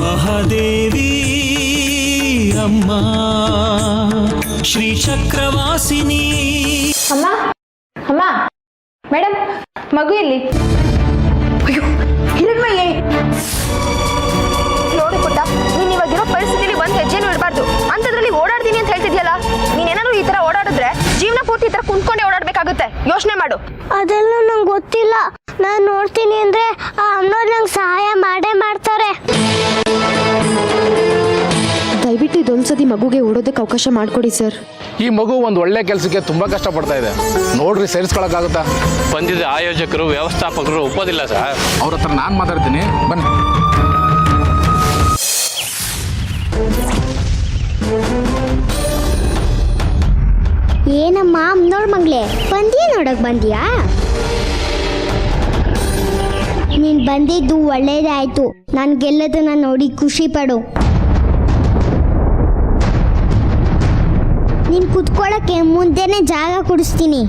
ಮಹಾದೇವಿ ಅಮ್ಮ ಶ್ರೀ ಚಕ್ರವಾಸಿನಿ. ಅಮ್ಮ ಅಮ್ಮ ಮೇಡಮ್ ಮಗು ಎಲ್ಲಿ? ಅಯ್ಯೋ ಹಿರಣ್ಮಯ್ಯ ನೋಡಿ ಪುಟ್ಟ, ನೀನ್ ಇವಾಗಿರೋ ಪರಿಸ್ಥಿತಿಲಿ ಒಂದ್ ಹೆಜ್ಜೆನೂ ಇಡಬಾರ್ದು. ಅಂತದ್ರಲ್ಲಿ ಓಡಾಡ್ತೀನಿ ಅಂತ ಹೇಳ್ತಿದ್ಯಲ್ಲ, ನೀನೇನಾದ್ರು ಈ ತರ ಓಡಾಡಿದ್ರೆ ಜೀವನ ಪೂರ್ತಿ ಈ ತರ ಕುಂತ್ಕೊಂಡೆ ಓಡಾಡ್ಬೇಕಾಗುತ್ತೆ. ಯೋಚನೆ ಮಾಡು. ಅದೆಲ್ಲ ನಂಗೆ ಗೊತ್ತಿಲ್ಲ. ನಾನು ನೋಡ್ತೀನಿ ಅಂದ್ರೆ ಆ ಅಮ್ಮನವ್ರು ನಂಗೆ ಸಹಾಯ ಮಾಡೇ ಮಾಡ್ತಾರೆ. ದಯವಿಟ್ಟು ಇದೊಂದ್ಸತಿ ಮಗುಗೆ ಓಡೋದಕ್ಕೆ ಅವಕಾಶ ಮಾಡಿಕೊಡಿ ಸರ್. ಈ ಮಗು ಒಂದು ಒಳ್ಳೆ ಕೆಲಸಕ್ಕೆ ತುಂಬಾ ಕಷ್ಟಪಡ್ತಾ ಇದೆ ನೋಡ್ರಿ, ಸೇರಿಸ್ಕೊಳಕ್ಕಾಗುತ್ತಾ? ಬಂದಿದ್ದ ಆಯೋಜಕರು ವ್ಯವಸ್ಥಾಪಕರು ಒಪ್ಪೋದಿಲ್ಲ ಸರ್. ಅವ್ರ ಹತ್ರ ನಾನು ಮಾತಾಡ್ತೀನಿ, ಬನ್ನಿ. ಏನಮ್ಮ ಅಮ್ಮನವ್ರ ಮಗಳೇ, ಬಂದಿ ನೋಡಕ್ ಬಂದಿಯಾ? ನೀನ್ ಬಂದಿದ್ದು ಒಳ್ಳೇದಾಯ್ತು. ನಾನು ಗೆಲ್ಲೋದನ್ನ ನೋಡಿ ಖುಷಿ ಪಡು. ನೀನ್ ಕುತ್ಕೊಳ್ಳೋಕ್ಕೆ ಮುಂದೆನೆ ಜಾಗ ಕೊಡಿಸ್ತೀನಿ.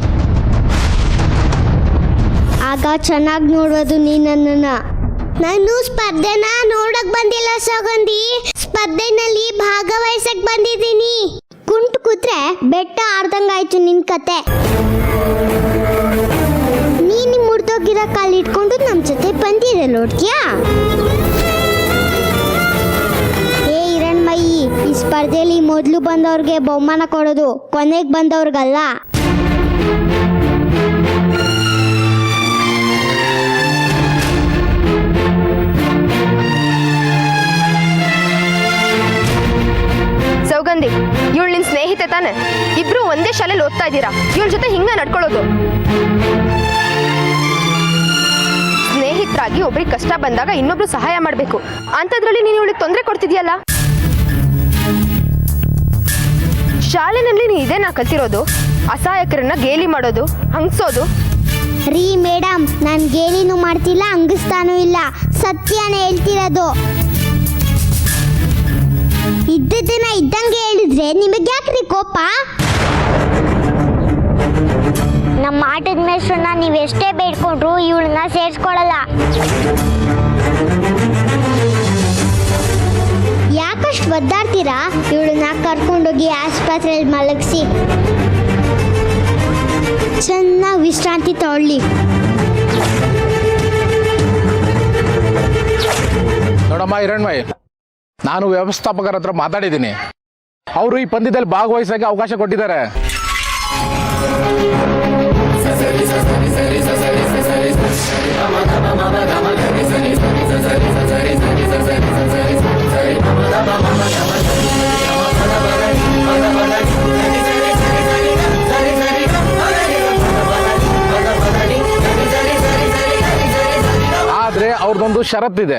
ಆಗ ಚೆನ್ನಾಗಿ ನೋಡೋದು ನೀನನ್ನ. ನಾನು ಸ್ಪರ್ಧೆನ ನೋಡಕ್ ಬಂದಿಲ್ಲ ಸೌಗಂಧಿ, ಸ್ಪರ್ಧೆನಲ್ಲಿ ಭಾಗವಹಿಸಕ್ ಬಂದಿದ್ದೀನಿ. ಕುಂಟು ಕೂತ್ರೆ ಬೆಟ್ಟ ಆಡ್ದಂಗಾಯ್ತು ನಿನ್ ಕತೆ. ನೀನು ಮುರಿದೋಗಿರೋ ಕಾಲು ಇಟ್ಕೊಂಡು ನಮ್ಮ ಜೊತೆ ಬಂದಿದೆ ನೋಡ್ತೀಯಾ? ಏ ಹಿರಣ್ಮಯಿ, ಈ ಸ್ಪರ್ಧೆಯಲ್ಲಿ ಮೊದಲು ಬಂದವ್ರಿಗೆ ಬಹುಮಾನ ಕೊಡೋದು, ಕೊನೆಗೆ ಬಂದವ್ರಿಗಲ್ಲ. ಸೌಗಂಧಿ, ಇವಳು ನಿನ್ ಸ್ನೇಹಿತೆ ತಾನೆ? ಇಬ್ರು ಒಂದೇ ಶಾಲೆಯಲ್ಲಿ ಓದ್ತಾ ಇದ್ದೀರಾ, ಇವಳ ಜೊತೆ ಹಿಂಗ ನಡ್ಕೊಳ್ಳೋದು? ಸ್ನೇಹಿತರಾಗಿ ಒಬ್ರಿಗೆ ಕಷ್ಟ ಬಂದಾಗ ಇನ್ನೊಬ್ರು ಸಹಾಯ ಮಾಡ್ಬೇಕು. ಅಂತದ್ರಲ್ಲಿ ನೀನು ಇವಳಿಗೆ ತೊಂದರೆ ಕೊಡ್ತಿದ್ಯಲ್ಲ. ಶಾಲೆನಲ್ಲಿ ನೀ ಇದೇನಾ ಕಲ್ತಿರೋದು? ಅಸಹಾಯಕರನ್ನ ಗೇಲಿ ಮಾಡೋದು, ಹಂಗ್ಸೋದು? ರೀ ಮೇಡಮ್, ನಾನು ಗೇಲಿನೂ ಮಾಡ್ತಿಲ್ಲ, ಹಂಗಿಸ್ತಾನೂ ಇಲ್ಲ, ಸತ್ಯನೇ ಹೇಳ್ತಿರೋದು. ಇದ್ದದನ್ನ ಇದ್ದಂಗೆ ಹೇಳಿದ್ರೆ ನಿಮಗೆ ಯಾಕ್ರಿ ಕೋಪ? ನಮ್ಮ ಆಟದ ಮೇಷ್ಟ್ರನ್ನ ನೀವೆಷ್ಟೇ ಬೇಡ್ಕೊಂಡ್ರು ಇವಳನ್ನ ಸೇರಿಸ್ಕೊಳ್ಳಲ್ಲ. ಯಾಕಷ್ಟು ಒದ್ದಾಡ್ತೀರಾ? ಇವಳನ್ನ ಕರ್ಕೊಂಡೋಗಿ ಆಸ್ಪತ್ರೆಯಲ್ಲಿ ಮಲಗಿಸಿ ಚೆನ್ನಾಗಿ ವಿಶ್ರಾಂತಿ ತಗೊಳ್ಳಿ. ನೋಡಮ್ಮ ಹಿರಣ್ಮಯಿ, ನಾನು ವ್ಯವಸ್ಥಾಪಕರ ಹತ್ರ ಮಾತಾಡಿದ್ದೀನಿ. ಅವರು ಈ ಪಂದ್ಯದಲ್ಲಿ ಭಾಗವಹಿಸಕ್ಕೆ ಅವಕಾಶ ಕೊಟ್ಟಿದ್ದಾರೆ. ಆದ್ರೆ ಅವ್ರದೊಂದು ಷರತ್ತಿದೆ.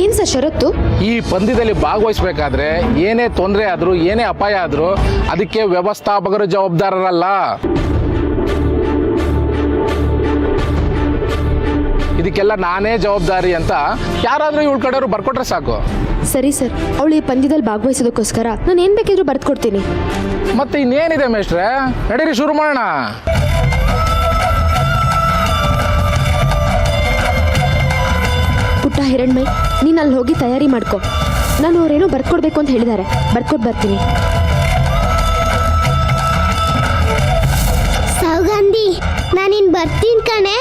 ಏನ್ ಸರ್ ಷರತ್ತು? ಈ ಪಂದ್ಯದಲ್ಲಿ ಭಾಗವಹಿಸಬೇಕಾದ್ರೆ ಏನೇ ತೊಂದರೆ ಆದ್ರೂ, ಏನೇ ಅಪಾಯ ಆದ್ರೂ ಅದಕ್ಕೆ ವ್ಯವಸ್ಥಾಪಕರು ಜವಾಬ್ದಾರರಲ್ಲ. ಇದಕ್ಕೆಲ್ಲ ನಾನೇ ಜವಾಬ್ದಾರಿ ಅಂತ ಯಾರಾದ್ರೂ ಇವಳ ಕಡೆಯವರು ಬರ್ಕೊಟ್ರೆ ಸಾಕು. ಸರಿ ಸರ್, ಅವಳು ಈ ಪಂದ್ಯದಲ್ಲಿ ಭಾಗವಹಿಸೋದಕ್ಕೋಸ್ಕರ ನಾನು ಏನ್ ಬೇಕಿದ್ರು ಬರ್ದ್ಕೊಡ್ತೀನಿ. ಮತ್ತೆ ಇನ್ನೇನಿದೆ ಮೇಷ್ಟ್ರೆ, ನಡೀರಿ ಶುರು ಮಾಡೋಣ. ಪುಟ್ಟ ಹಿರಣ್ಮಯ್, ನೀನು ಅಲ್ಲಿ ಹೋಗಿ ತಯಾರಿ ಮಾಡ್ಕೊ. ನಾನು ಅವ್ರೇನೋ ಬರ್ಕೊಡ್ಬೇಕು ಅಂತ ಹೇಳಿದ್ದಾರೆ, ಬರ್ಕೊಟ್ಟು ಬರ್ತೀನಿ. ಸೌಗಂಧಿ, ನಾನಿನ್ ಬರ್ತೀನಿ ಕಣೆ.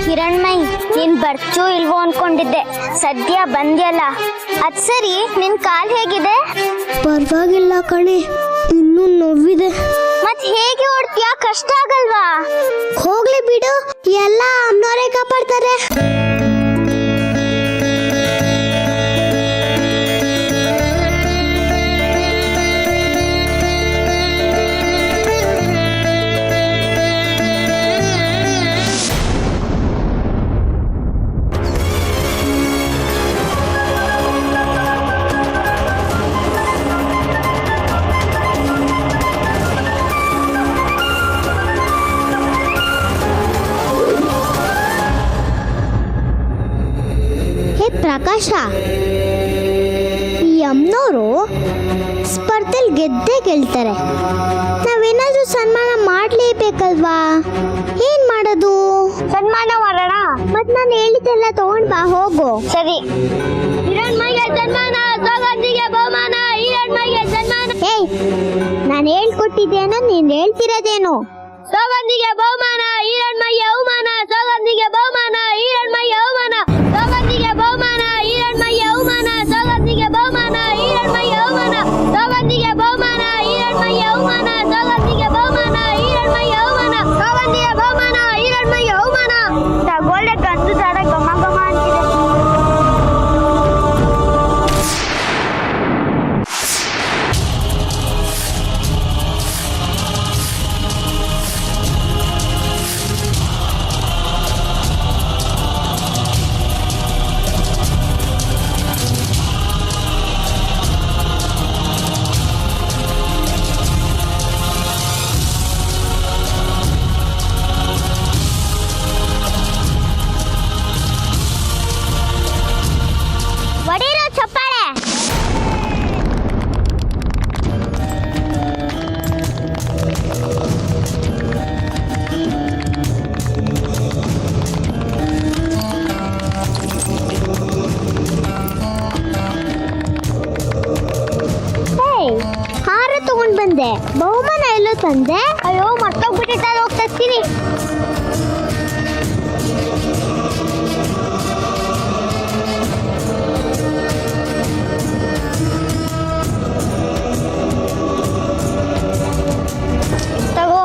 ಹಿರಣ್ಮಯ್, ನೀನ್ ಬರ್ಚೋ ಇಲ್ವೋ ಅನ್ಕೊಂಡಿದ್ದೆ, ಸದ್ಯ ಬಂದ್ಯಲ್ಲ. ಅದ್ ಸರಿ, ನಿನ್ ಕಾಲ್ ಹೇಗಿದೆ? ಪರವಾಗಿಲ್ಲ ಕಣೆ, ಇನ್ನೂ ನೋವಿದೆ. ಮತ್ ಹೇಗೆ ಓಡ್ತೀಯಾ? ಕಷ್ಟ ಆಗಲ್ವಾ? ಹೋಗ್ಲಿ ಬಿಡು, ಎಲ್ಲ ಅಮ್ಮನವರೇ ಕಾಪಾಡ್ತಾರೆ. ಪ್ರಕಾಶ, ಈ ಅಮ್ಮನವರು ಸ್ಪರ್ಧೆಲಿ ಗೆದ್ದೇ ಗೆಲ್ತಾರೆ. ನಾವೇನಾದ್ರೂ ಸನ್ಮಾನ ಮಾಡ್ಲೇಬೇಕಲ್ವಾ? ಏನ್ ಮಾಡೋದು? ಸನ್ಮಾನ ಮಾಡೋಣ. ಮತ್ ನಾನು ಹೇಳಿದ್ದೆಲ್ಲ ತಗೊಂಡ್ ಬಾ, ಹೋಗು. ಸರಿ. ಹಿರಣ್ಮಯ್ಯ ಸನ್ಮಾನ, ಸೌಗಂಧಿಗೆ ಬಹುಮಾನ, ಹಿರಣ್ಮಯ್ಯ ಸನ್ಮಾನ. ಏಯ್, ನಾನು ಹೇಳ್ಕೊಟ್ಟಿದ್ದೇನೋ ನೀನ್ ಹೇಳ್ತಿರೋದೇನು? ಸೌಗಂಧಿಗೆ ಬಹುಮಾನ, ಹಿರಣ್ಮಯ್ಯ ಅವಮಾನ, ಸೌಗಂಧಿಗೆ ಬಹುಮಾನ, ಹಿರಣ್ಮಯ್ಯ ಅವಮಾನ, ಸೌಗಂಧಿಗೆ ಬಹುಮಾನ, ಹಿರಣ್ಮಯ್ಯ ಅವಮಾನ, ಸೌಗಂಧಿಗೆ ಬಹುಮಾನ, ಹಿರಣ್ಮಯ್ಯ ಅವಮಾನ, ಸೌಗಂಧಿಗೆ ಬಹುಮಾನ, ಹಿರಣ್ಮಯ್ಯ ಅವಮಾನ, ಸೌಗಂಧಿಗೆ ಬಹುಮಾನ, ಹಿರಣ್ಮಯ್ಯ ಅವಮಾನ, ಸೌಗಂಧಿಗೆ ಬಹುಮಾನ, ಹಿರಣ್ಮಯ್ಯ ಅವಮಾನ. ತಗೊಳ್ಳೆ ಕಂದು ದಾರ ಘಮ ಘಮ ಅಂತಿದೆ. ಹೊಡೀರೋ ಚಪ್ಪಾಳೆ. ಹಾರ ತಗೊಂಡ್ ಬಂದೆ, ಬಹುಮಾನ ಎಲ್ಲೋ ತಂದೆ. ಅಯ್ಯೋ, ಮರ್ತೋಗ್ಬಿಟ್ಟಿದ್ದ, ಹೋಗ್ತಾ ಇರ್ತೀನಿ. ತಗೋ.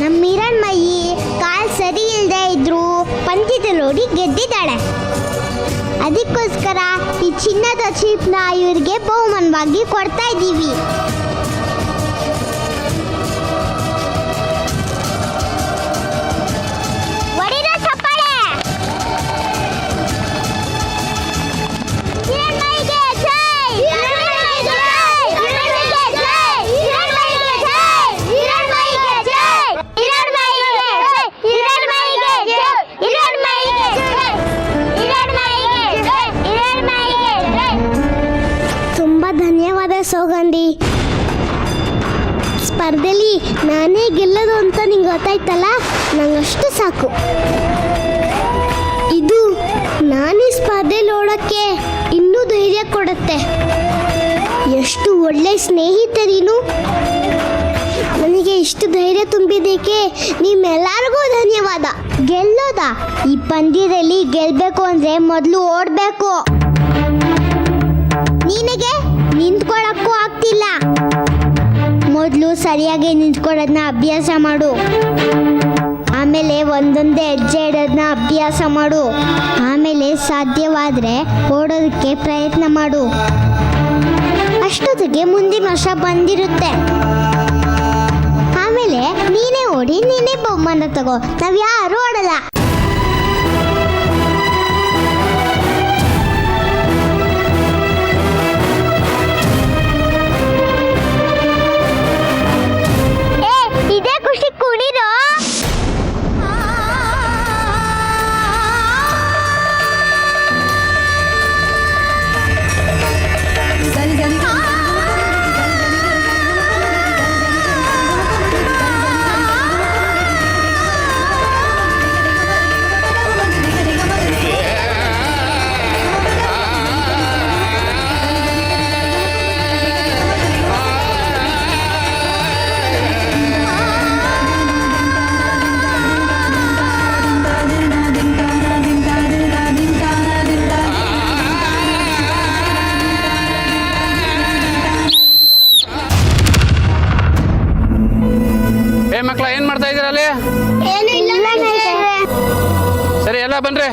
ನಮ್ಮ ಹಿರಣ್ಮಯಿ ಕಾಲ್ ಸರಿ ಇಲ್ಲದೆ ಇದ್ರು ಪಂದ್ಯದಲ್ಲಿ ಓಡಿ ಗೆದ್ದಿದ್ದಾಳೆ. ಅದಕ್ಕೋಸ್ಕರ ಈ ಚಿನ್ನದ ಚೀಪ್ನ ಇವ್ರಿಗೆ ಬಹುಮಾನವಾಗಿ ಕೊಡ್ತಾ ಇದ್ದೀವಿ. ಹೊಡೀರೋ ಚಪ್ಪಾಳೆ. ಹಿರಣ್ಮಯಿಗೆ ಜೈ! ಹಿರಣ್ಮಯಿಗೆ ಜೈ! ಹಿರಣ್ಮಯಿಗೆ ಜೈ! ಹಿರಣ್ಮಯಿಗೆ ಜೈ! ಹಿರಣ್ಮಯಿಗೆ ಜೈ! ಹಿರಣ್ಮಯಿಗೆ ಜೈ! ಹಿರಣ್ಮಯಿಗೆ ಜೈ! ಹಿರಣ್ಮಯಿಗೆ ಜೈ! ಹಿರಣ್ಮಯಿಗೆ ಜೈ! ಹಿರಣ್ಮಯಿಗೆ ಜೈ! ತುಂಬಾ ಧನ್ಯವಾದ ಸೌಗಂಧಿ. ಸ್ಪರ್ಧೆಲಿ ನಾನೇ ಗೆಲ್ಲೋದು ಅಂತ ನಿಂಗೆ ಗೊತ್ತಾಯ್ತಲ್ಲ, ನಂಗಷ್ಟು ಸಾಕು. ಇದು ನಾನೇ ಸ್ಪರ್ಧೆಲಿ ಓಡೋಕ್ಕೆ ಇನ್ನೂ ಧೈರ್ಯ ಕೊಡುತ್ತೆ. ಎಷ್ಟು ಒಳ್ಳೆ ಸ್ನೇಹಿತ ನೀನು. ನನಗೆ ಇಷ್ಟು ಧೈರ್ಯ ತುಂಬಿದ್ದಕ್ಕೆ ನಿಮ್ಮೆಲ್ಲರಿಗೂ ಧನ್ಯವಾದ. ಗೆಲ್ಲೋದ? ಈ ಪಂದ್ಯದಲ್ಲಿ ಗೆಲ್ಬೇಕು ಅಂದ್ರೆ ಮೊದಲು ಓಡಬೇಕು. ನಿನಗೆ ನಿಂತ್ಕೊಳ್ಳಕ್ಕೂ ಆಗ್ತಿಲ್ಲ. ಮೊದಲು ಸರಿಯಾಗಿ ನಿಂತ್ಕೊಳ್ಳೋದನ್ನ ಅಭ್ಯಾಸ ಮಾಡು. ಆಮೇಲೆ ಒಂದೊಂದೇ ಹೆಜ್ಜೆ ಇಡೋದನ್ನ ಅಭ್ಯಾಸ ಮಾಡು. ಆಮೇಲೆ ಸಾಧ್ಯವಾದರೆ ಓಡೋದಕ್ಕೆ ಪ್ರಯತ್ನ ಮಾಡು. ಅಷ್ಟೊತ್ತಿಗೆ ಮುಂದಿನ ವರ್ಷ ಬಂದಿರುತ್ತೆ. ಆಮೇಲೆ ನೀನೇ ಓಡಿ ನೀನೇ ಬಹುಮಾನ ತಗೋ. ನಾವ್ ಯಾರು ಓಡಲ್ಲ. ಇದೇ ಖುಷಿ, ಕುಣಿರೋ. ಮಕ್ಳ ಏನ್ ಮಾಡ್ತಾ ಇದೀರ ಅಲ್ಲಿ? ಸರಿ, ಎಲ್ಲ ಬನ್ರಿ.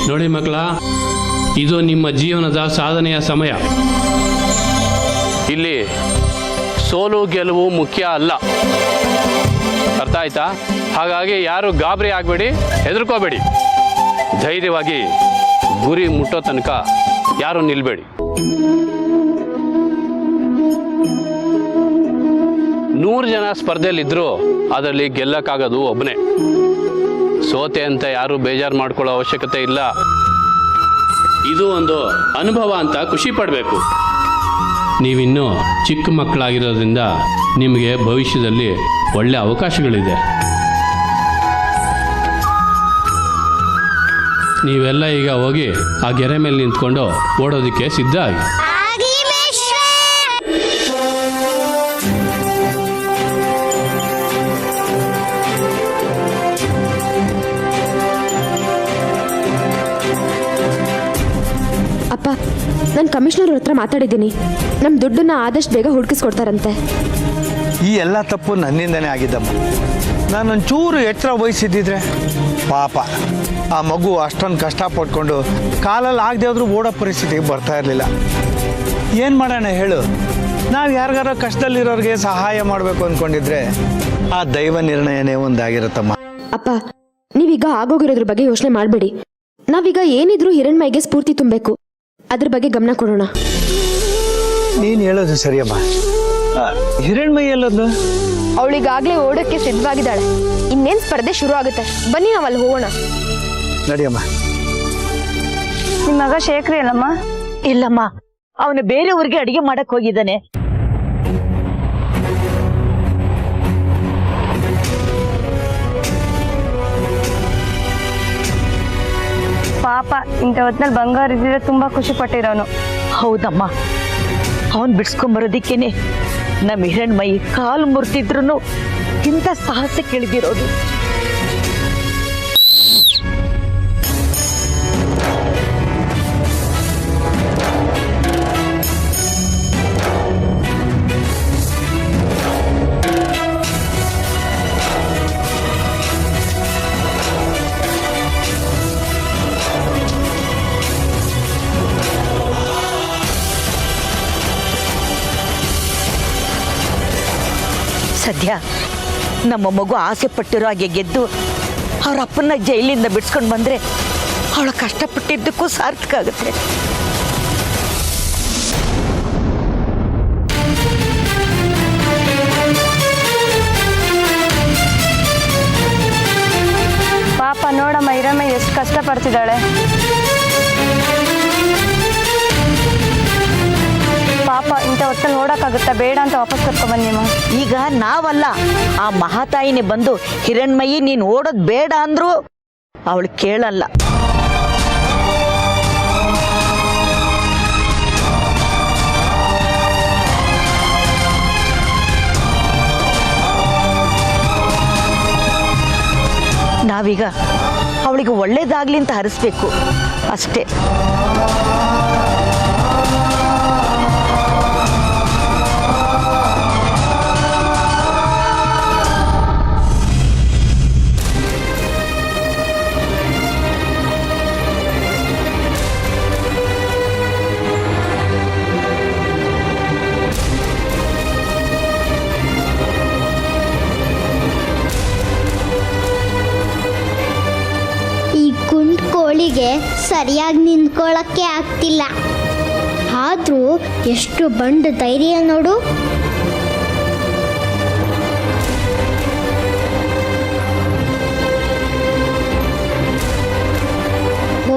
ನೋಡಿ ಮಕ್ಕಳ, ಇದು ನಿಮ್ಮ ಜೀವನದ ಸಾಧನೆಯ ಸಮಯ. ಇಲ್ಲಿ ಸೋಲು ಗೆಲುವು ಮುಖ್ಯ ಅಲ್ಲ, ಅರ್ಥ ಆಯ್ತಾ? ಹಾಗಾಗಿ ಯಾರು ಗಾಬರಿ ಆಗಬೇಡಿ, ಹೆದರ್ಕೋಬೇಡಿ. ಧೈರ್ಯವಾಗಿ ಗುರಿ ಮುಟ್ಟೋ ತನಕ ಯಾರು ನಿಲ್ಬೇಡಿ. 100 ಜನ ಸ್ಪರ್ಧೆಯಲ್ಲಿದ್ದರೂ ಅದರಲ್ಲಿ ಗೆಲ್ಲಕ್ಕಾಗೋದು ಒಬ್ಬನೇ. ಸೋತೆ ಅಂತ ಯಾರು ಬೇಜಾರು ಮಾಡ್ಕೊಳ್ಳೋ ಅವಶ್ಯಕತೆ ಇಲ್ಲ. ಇದು ಒಂದು ಅನುಭವ ಅಂತ ಖುಷಿ ಪಡಬೇಕು. ನೀವಿನ್ನೂ ಚಿಕ್ಕ ಮಕ್ಕಳಾಗಿರೋದ್ರಿಂದ ನಿಮಗೆ ಭವಿಷ್ಯದಲ್ಲಿ ಒಳ್ಳೆ ಅವಕಾಶಗಳಿದೆ. ನೀವೆಲ್ಲ ಈಗ ಹೋಗಿ ಆ ಗೆರೆ ಮೇಲೆ ನಿಂತ್ಕೊಂಡು ಓಡೋದಕ್ಕೆ ಸಿದ್ಧ ಆಗಿ. ಅಪ್ಪ, ನಾನು ಕಮಿಷನರ್ ಹತ್ರ ಮಾತಾಡಿದ್ದೀನಿ. ನಮ್ಮ ದುಡ್ಡನ್ನ ಆದಷ್ಟು ಬೇಗ ಹುಡುಕಿಸ್ಕೊಡ್ತಾರಂತೆ. ಈ ಎಲ್ಲ ತಪ್ಪು ನನ್ನಿಂದನೇ ಆಗಿದ್ದಮ್ಮ. ನಾನೊಂಚೂರು ಎಚ್ಚರ ವಹಿಸಿದ್ದಿದ್ರೆ ಪಾಪ ಆ ಮಗು ಅಷ್ಟೊಂದು ಕಷ್ಟಪಟ್ಕೊಂಡು ಕಾಲಲ್ಲಿ ಆಗದೆ ಹೋದ್ರೂ ಓಡೋ ಪರಿಸ್ಥಿತಿಗೆ ಬರ್ತಾ ಇರಲಿಲ್ಲ. ಏನು ಮಾಡೋಣ ಹೇಳು? ನಾವು ಯಾರಿಗಾರ ಕಷ್ಟದಲ್ಲಿರೋರಿಗೆ ಸಹಾಯ ಮಾಡಬೇಕು ಅಂದ್ಕೊಂಡಿದ್ರೆ ಆ ದೈವ ನಿರ್ಣಯನೇ ಒಂದಾಗಿರುತ್ತಮ್ಮ. ಅಪ್ಪ, ನೀವೀಗ ಆಗೋಗಿರೋದ್ರ ಬಗ್ಗೆ ಯೋಚನೆ ಮಾಡಬೇಡಿ. ನಾವೀಗ ಏನಿದ್ರು ಹಿರಣ್ಮೈಗೆ ಸ್ಫೂರ್ತಿ ತುಂಬಬೇಕು. ಅದ್ರ ಬಗ್ಗೆ ಗಮನ ಕೊಡೋಣ. ನೀನು ಹೇಳೋದು ಸರಿಯಮ್ಮ. ಹಿರಣ್ಮಯಿ ಎಲ್ಲದ್ದು? ಅವಳಿಗಾಗ್ಲೇ ಓಡೋಕ್ಕೆ ಸಿದ್ಧವಾಗಿದ್ದಾಳೆ. ಇನ್ನೇನು ಸ್ಪರ್ಧೆ ಶುರು ಆಗುತ್ತೆ. ಬನ್ನಿ, ನಾವಲ್ಲಿ ಹೋಗೋಣ. ನಡಿಯಮ್ಮ. ನಿಮ್ಮ ಮಗ ಶೇಖರ್ ಅಲ್ಲಮ್ಮ? ಇಲ್ಲಮ್ಮ, ಅವನು ಬೇರೆ ಊರಿಗೆ ಅಡಿಗೆ ಮಾಡಕ್ ಹೋಗಿದ್ದಾನೆ. ಪಾಪ, ಇಂಥ ಹೊತ್ನಲ್ಲಿ ಬಂಗಾರ ಇದ್ದಿದ್ರೆ ತುಂಬಾ ಖುಷಿ ಪಟ್ಟಿರೋನು. ಹೌದಮ್ಮ, ಅವನ್ ಬಿಡ್ಸ್ಕೊಂಬರೋದಿಕ್ಕೇನೆ ನಮ್ಮ ಹಿರಣ್ಮಯಿ ಕಾಲು ಮುರ್ತಿದ್ರು ಇಂಥ ಸಾಹಸ ಕೇಳಿದಿರೋದು. ಸದ್ಯ ನಮ್ಮ ಮಗು ಆಸೆ ಪಟ್ಟಿರೋ ಹಾಗೆ ಗೆದ್ದು ಅವ್ರ ಅಪ್ಪನ ಜೈಲಿಂದ ಬಿಡ್ಸ್ಕೊಂಡು ಬಂದ್ರೆ ಅವಳ ಕಷ್ಟಪಟ್ಟಿದ್ದಕ್ಕೂ ಸಾರ್ಥಕ ಆಗುತ್ತೆ. ಪಾಪ ನೋಡಮ್ಮ, ಹಿರಣ್ಮಯಿ ಎಷ್ಟು ಕಷ್ಟಪಡ್ತಿದ್ದಾಳೆ. ಪಾಪ, ಇಂಥ ಹೊತ್ತಲ್ಲಿ ನೋಡೋಕ್ಕಾಗುತ್ತಾ? ಬೇಡ ಅಂತ ವಾಪಸ್ ಕರ್ಕೊಂಡ್ಬನ್ನಿಮ್ಮ. ಈಗ ನಾವಲ್ಲ, ಆ ಮಹಾತಾಯಿನೇ ಬಂದು ಹಿರಣ್ಮಯಿ ನೀನು ಓಡೋದು ಬೇಡ ಅಂದ್ರು ಅವಳು ಕೇಳಲ್ಲ. ನಾವೀಗ ಅವಳಿಗೆ ಒಳ್ಳೇದಾಗ್ಲಿ ಅಂತ ಹರಿಸ್ಬೇಕು ಅಷ್ಟೇ. ಕೋಳಿಗೆ ಸರಿಯಾಗಿ ನಿಂತ್ಕೊಳ್ಳಕ್ಕೆ ಆಗ್ತಿಲ್ಲ. ಆದ್ರೂ ಎಷ್ಟು ಬಂಡ ಧೈರ್ಯ ನೋಡು.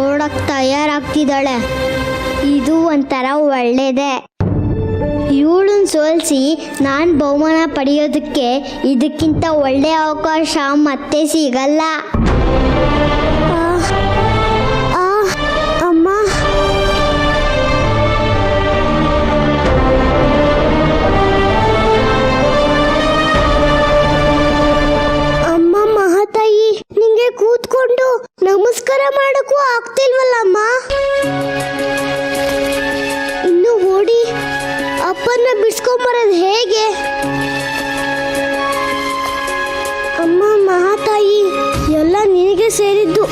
ಓಡಕ್ ತಯಾರಾಗ್ತಿದ್ದಾಳೆ. ಇದು ಒಂಥರ ಒಳ್ಳೇದೆ. ಇವಳನ್ನ ಸೋಲಿಸಿ ನಾನು ಬಹುಮಾನ ಪಡೆಯೋದಕ್ಕೆ ಇದಕ್ಕಿಂತ ಒಳ್ಳೆಯ ಅವಕಾಶ ಮತ್ತೆ ಸಿಗಲ್ಲ. ಅಮ್ಮ, ಅಮ್ಮ ಮಹಾತಾಯಿ, ನಿಂಗೆ ಕೂತ್ಕೊಂಡು ನಮಸ್ಕಾರ ಮಾಡಕ್ಕೂ ಆಗ್ತಿಲ್ವಲ್ಲಮ್ಮ. ಇನ್ನು ಓಡಿ ಅಪ್ಪನ್ನ ಬಿಡ್ಸ್ಕೊಂಬರೋದು ಹೇಗೆ? ಅಮ್ಮ ಮಹಾತಾಯಿ, ಎಲ್ಲ ನಿನಗೆ ಸೇರಿದ್ದು.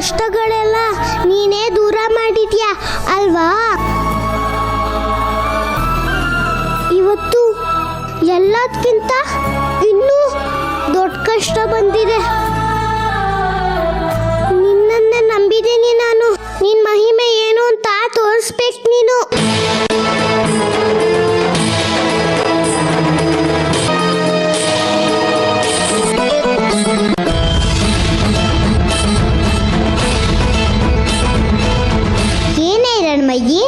ಕಷ್ಟಗಳೆಲ್ಲ ನೀನೇ ದೂರ ಮಾಡಿದ್ಯಾ ಅಲ್ವಾ? ಇವತ್ತು ಎಲ್ಲದಕ್ಕಿಂತ ಇನ್ನೂ ದೊಡ್ಡ ಕಷ್ಟ ಬಂದಿದೆ. ನಿನ್ನನ್ನೇ ನಂಬಿದ್ದೀನಿ ನಾನು. ನಿನ್ನ ಮಹಿಮೆ ಏನು ಅಂತ ತೋರಿಸ್ಬೇಕು ನೀನು. ಏನೇ ಹಿರಣ್ಮಯ್ಯಿ,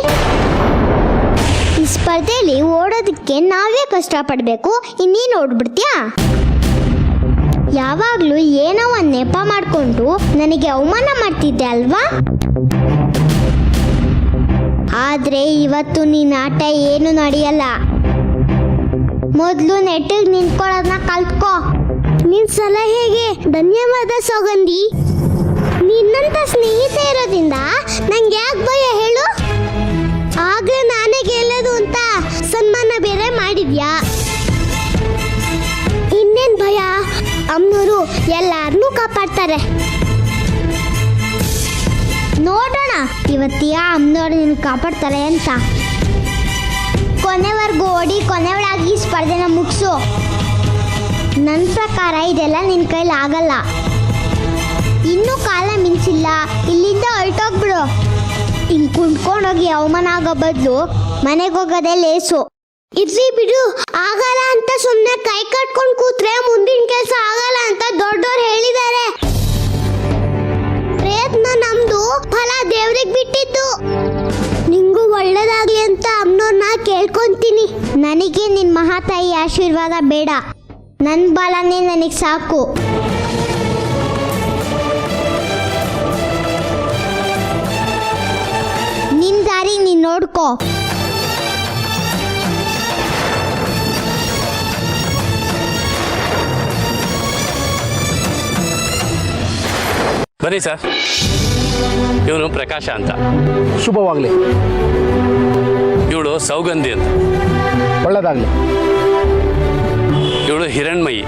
ಈ ಸ್ಪರ್ಧೆಯಲ್ಲಿ ಓಡೋದಕ್ಕೆ ನಾವೇ ಕಷ್ಟಪಡಬೇಕು, ಇನ್ನೀನು ಓಡ್ಬಿಡ್ತೀಯಾ? ಯಾವಾಗಲೂ ಏನೋ ಒಂದು ನೆಪ ಮಾಡಿಕೊಂಡು ನನಗೆ ಅವಮಾನ ಮಾಡ್ತಿದ್ದೆ ಅಲ್ವಾ? ಆದರೆ ಇವತ್ತು ನಿನ್ನ ಆಟ ಏನು ನಡೆಯಲ್ಲ. ಮೊದಲು ನೆಟ್ಟಿಗೆ ನಿಂತ್ಕೊಳ್ಳೋದನ್ನ ಕಲ್ತ್ಕೋ. ನಿನ್ನ ಸಲಹೆಗೆ ಧನ್ಯವಾದ ಸೌಗಂಧಿ. ನಿನ್ನಂತ ಸ್ನೇಹಿತ ಇರೋದ್ರಿಂದ ನಂಗೆ ಯಾಕೆ ಭಯ ಹೇಳು? ಆಗಲೇ ನಾನೇ ಗೆಲ್ಲೋದು ಅಂತ ಸನ್ಮಾನ ಬೇರೆ ಮಾಡಿದ್ಯಾ. ಇನ್ನೇನು ಭಯ? ಅಮ್ಮನವರು ಎಲ್ಲಾರನ್ನೂ ಕಾಪಾಡ್ತಾರೆ. ನೋಡೋಣ ಇವತ್ತಿಯ ಅಮ್ಮನವ್ರು ನಿನ್ನ ಕಾಪಾಡ್ತಾರೆ ಅಂತ. ಕೊನೆವರೆಗೂ ಓಡಿ ಕೊನೆವಳಾಗಿ ಸ್ಪರ್ಧೆನ ಮುಗಿಸು. ನನ್ನ ಪ್ರಕಾರ ಇದೆಲ್ಲ ನಿನ್ನ ಕೈಲಿ ಆಗಲ್ಲ. ಇನ್ನೂ ಕಾಲ ಮಿಂಚಿಲ್ಲ, ಇಲ್ಲಿಂದ ಹೊರಟೋಗ್ಬಿಡು. ಇಲ್ಲಿ ಕುಂತ್ಕೊಂಡೋಗಿ ಅವಮಾನ ಆಗೋ ಬದಲು ಮನೆಗೆ ಹೋಗೋದೇ ಲೇಸು. ಇರ್ಲಿ ಬಿಡು, ಆಗಲ್ಲ ಅಂತ ಸುಮ್ಮನೆ ಕೈ ಕಟ್ಕೊಂಡು ಕೂತ್ರೆ ಮುಂದಿನ ಕೆಲಸ ಆಗಲ್ಲ ಅಂತ ದೊಡ್ಡೋರು ಹೇಳಿದ್ದಾರೆ. ಪ್ರಯತ್ನ ನಮ್ದು, ಫಲ ದೇವ್ರಿಗೆ ಬಿಟ್ಟಿದ್ದು. ನಿಂಗೂ ಒಳ್ಳೇದಾಗ್ಲಿ ಅಂತ ಅಮ್ಮನವ್ರನ್ನ ಕೇಳ್ಕೊಂತೀನಿ. ನನಗೆ ನಿನ್ನ ಮಹಾತಾಯಿ ಆಶೀರ್ವಾದ ಬೇಡ, ನನ್ನ ಬಲನೇ ನನಗೆ ಸಾಕು. ನಿನ್ನ ದಾರಿ ನೀನು ನೋಡ್ಕೋ. ಬನ್ನಿ ಸರ್, ಇವನು ಪ್ರಕಾಶ ಅಂತ. ಶುಭವಾಗಲಿ. ಇವಳು ಸೌಗಂಧಿ ಅಂತ. ಒಳ್ಳೆಯದಾಗಲಿ. ಇವಳು ಹಿರಣ್ಮಯಿ.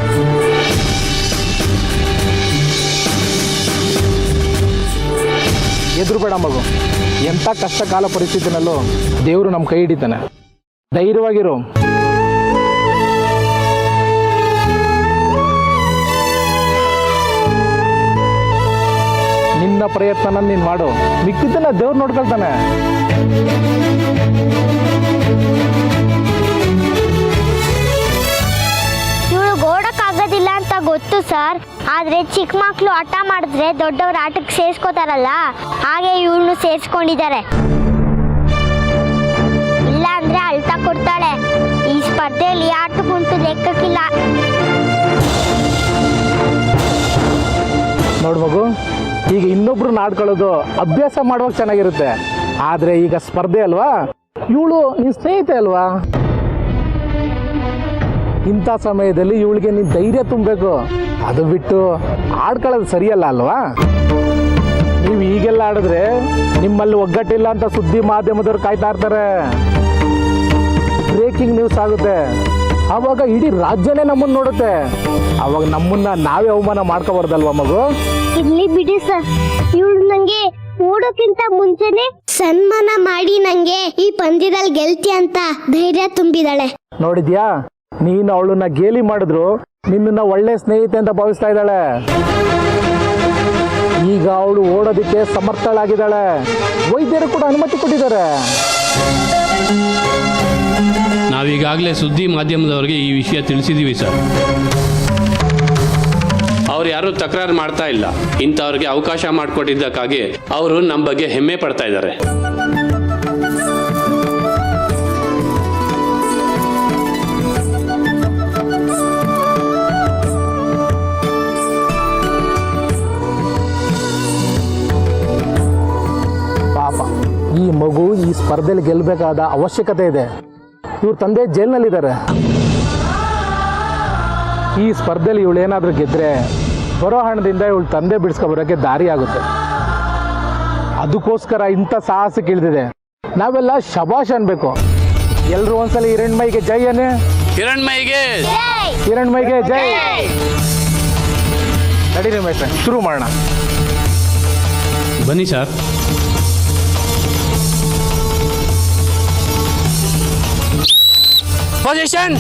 ಎದುರು ಬೇಡ ಮಗು. ಎಂಥ ಕಷ್ಟ ಕಾಲ ಪರಿಸ್ಥಿತಿನಲ್ಲೂ ದೇವರು ನಮ್ಮ ಕೈ ಹಿಡಿತಾನೆ. ಧೈರ್ಯವಾಗಿರು. ನಿನ್ನ ಪ್ರಯತ್ನ ನೀನು ಮಾಡು, ಮಿಕ್ಕಿದ್ದನ್ನ ದೇವ್ರು ನೋಡ್ಕೊಳ್ತಾನೆ. ಇವಳು ಓಡಕ್ಕಾಗೋದಿಲ್ಲ ಅಂತ ಗೊತ್ತು ಸರ್. ಆದ್ರೆ ಚಿಕ್ಕ ಮಕ್ಕಳು ಆಟ ಮಾಡಿದ್ರೆ ದೊಡ್ಡವ್ರ ಆಟಕ್ಕೆ ಸೇರಿಸ್ಕೋತಾರಲ್ಲ, ಹಾಗೆ ಇವಳನ್ನು ಸೇರಿಸ್ಕೊಂಡಿದ್ದಾರೆ. ಇಲ್ಲ ಅಂದ್ರೆ ಅಳ್ತಾ ಕೊಡ್ತಾಳೆ. ಈ ಸ್ಪರ್ಧೆಯಲ್ಲಿ ಆಟಕ್ಕುಂಟು ಲೆಕ್ಕಕ್ಕಿಲ್ಲ. ನೋಡು ಮಗು, ಈಗ ಇನ್ನೊಬ್ರು ಆಡ್ಕೊಳ್ಳೋದು ಅಭ್ಯಾಸ ಮಾಡುವಾಗ ಚೆನ್ನಾಗಿರುತ್ತೆ. ಆದ್ರೆ ಈಗ ಸ್ಪರ್ಧೆ ಅಲ್ವಾ, ಇವಳು ನಿನ್ ಸ್ನೇಹಿತೆ ಅಲ್ವಾ. ಇಂಥ ಸಮಯದಲ್ಲಿ ಇವಳಿಗೆ ನೀನು ಧೈರ್ಯ ತುಂಬಬೇಕು. ಅದು ಬಿಟ್ಟು ಆಡ್ಕೊಳ್ಳೋದು ಸರಿಯಲ್ಲ ಅಲ್ವಾ. ನೀವು ಈಗೆಲ್ಲ ಆಡಿದ್ರೆ ನಿಮ್ಮಲ್ಲಿ ಒಗ್ಗಟ್ಟಿಲ್ಲ ಅಂತ ಸುದ್ದಿ ಮಾಧ್ಯಮದವ್ರು ಕಾಯ್ತಾ ಇರ್ತಾರೆ. ಬ್ರೇಕಿಂಗ್ ನ್ಯೂಸ್ ಆಗುತ್ತೆ, ಆವಾಗ ಇಡೀ ರಾಜ್ಯನೇ ನಮ್ಮನ್ನು ನೋಡುತ್ತೆ. ಅವಾಗ ನಮ್ಮನ್ನ ನಾವೇ ಅವಮಾನ ಮಾಡ್ಕೋಬಾರ್ದಲ್ವಾ ಮಗು. ಇರ್ಲಿ ಬಿಡಿ ಸರ್, ಇವಳು ನಂಗೆ ಓಡೋಕ್ಕಿಂತ ಮುಂಚೆನೆ ಸನ್ಮಾನ ಮಾಡಿ ನಂಗೆ ಈ ಪಂದ್ಯದಲ್ಲಿ ಗೆಲ್ತಿ ಅಂತ ಧೈರ್ಯ ತುಂಬಿದಾಳೆ. ನೋಡಿದ್ಯಾ, ನೀನು ಅವಳನ್ನ ಗೇಲಿ ಮಾಡಿದ್ರು ನಿನ್ನ ಒಳ್ಳೆ ಸ್ನೇಹಿತೆ ಅಂತ ಭಾವಿಸ್ತಾ ಇದ್ದಾಳೆ. ಈಗ ಅವಳು ಓಡೋದಕ್ಕೆ ಸಮರ್ಥಳಾಗಿದ್ದಾಳೆ. ವೈದ್ಯರು ಕೂಡ ಅನುಮತಿ ಕೊಟ್ಟಿದ್ದಾರೆ. ನಾವೀಗಾಗಲೇ ಸುದ್ದಿ ಮಾಧ್ಯಮದವರಿಗೆ ಈ ವಿಷಯ ತಿಳಿಸಿದ್ದೀವಿ ಸರ್. ಅವ್ರು ಯಾರೂ ತಕರಾರು ಮಾಡ್ತಾ ಇಲ್ಲ. ಇಂಥವ್ರಿಗೆ ಅವಕಾಶ ಮಾಡಿಕೊಟ್ಟಿದ್ದಕ್ಕಾಗಿ ಅವರು ನಮ್ಮ ಬಗ್ಗೆ ಹೆಮ್ಮೆ ಪಡ್ತಾ ಇದ್ದಾರೆ. ಪಾಪ, ಈ ಮಗು ಈ ಸ್ಪರ್ಧೆಯಲ್ಲಿ ಗೆಲ್ಲಬೇಕಾದ ಅವಶ್ಯಕತೆ ಇದೆ. ಇವ್ರ ತಂದೆ ಜೈಲ್ನಲ್ಲಿದ್ದಾರೆ. ಈ ಸ್ಪರ್ಧೆಯಲ್ಲಿ ಇವಳು ಏನಾದರೂ ಗೆದ್ದರೆ ಬರೋ ಹಣದಿಂದ ಇವಳು ತಂದೆ ಬಿಡಿಸ್ಕೊಬರೋಕ್ಕೆ ದಾರಿ ಆಗುತ್ತೆ. ಅದಕ್ಕೋಸ್ಕರ ಇಂಥ ಸಾಹಸಕ್ಕೆ ಇಳಿದಿದೆ. ನಾವೆಲ್ಲ ಶಬಾಷ್ ಅನ್ಬೇಕು. ಎಲ್ಲರೂ ಒಂದ್ಸಲ ಹಿರಣ್ಮಯಿಗೆ ಜೈ ಅನ್ನೇ. ಹಿರಣ್ಮಯಿಗೆ ಹಿರಣ್ಮಯಿಗೆ ಜೈ. ನಡೀರಿ ಮೇಷ್ಟ್ರೆ, ಶುರು ಮಾಡೋಣ. ಬನ್ನಿ ಸರ್. ಪೊಸಿಷನ್